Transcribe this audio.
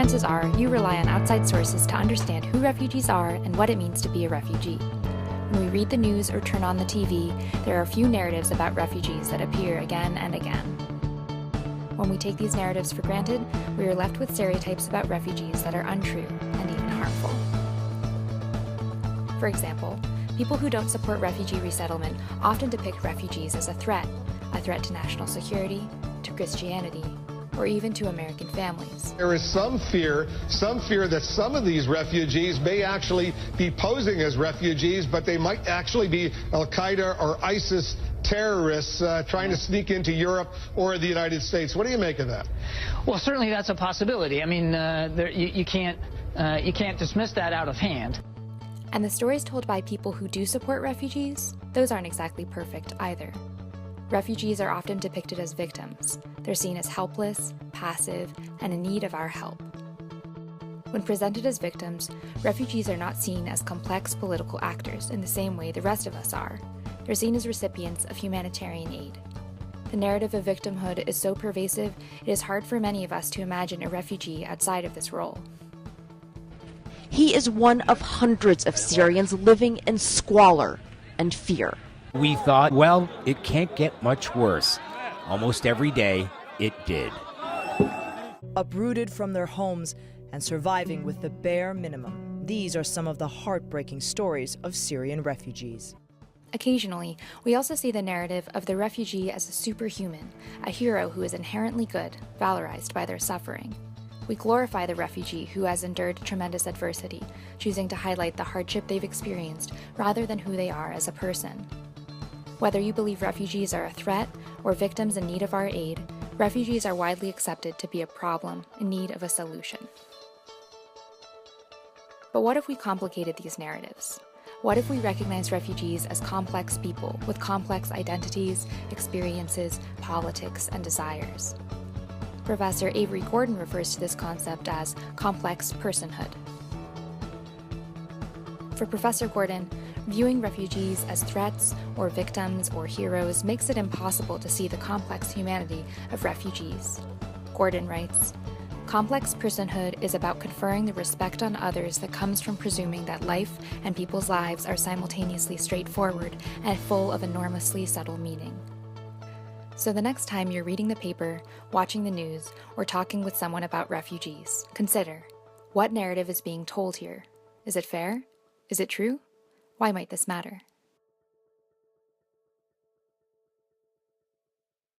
chances are you rely on outside sources to understand who refugees are and what it means to be a refugee. When we read the news or turn on the TV, there are a few narratives about refugees that appear again and again. When we take these narratives for granted, we are left with stereotypes about refugees that are untrue and even harmful. For example, people who don't support refugee resettlement often depict refugees as a threat to national security, to Christianity, or even to American families. There is some fear that some of these refugees may actually be posing as refugees, but they might actually be Al-Qaeda or ISIS terrorists trying to sneak into Europe or the United States. What do you make of that? Well, certainly that's a possibility. I mean, you can't dismiss that out of hand. And the stories told by people who do support refugees, those aren't exactly perfect either. Refugees are often depicted as victims. They're seen as helpless, passive, and in need of our help. When presented as victims, refugees are not seen as complex political actors in the same way the rest of us are. They're seen as recipients of humanitarian aid. The narrative of victimhood is so pervasive, it is hard for many of us to imagine a refugee outside of this role. He is one of hundreds of Syrians living in squalor and fear. We thought, well, it can't get much worse. Almost every day, it did. Uprooted from their homes and surviving with the bare minimum. These are some of the heartbreaking stories of Syrian refugees. Occasionally, we also see the narrative of the refugee as a superhuman, a hero who is inherently good, valorized by their suffering. We glorify the refugee who has endured tremendous adversity, choosing to highlight the hardship they've experienced rather than who they are as a person. Whether you believe refugees are a threat or victims in need of our aid, refugees are widely accepted to be a problem in need of a solution. But what if we complicated these narratives? What if we recognize refugees as complex people with complex identities, experiences, politics, and desires? Professor Avery Gordon refers to this concept as complex personhood. For Professor Gordon, viewing refugees as threats or victims or heroes makes it impossible to see the complex humanity of refugees. Gordon writes, "Complex personhood is about conferring the respect on others that comes from presuming that life and people's lives are simultaneously straightforward and full of enormously subtle meaning." So the next time you're reading the paper, watching the news, or talking with someone about refugees, consider, what narrative is being told here? Is it fair? Is it true? Why might this matter?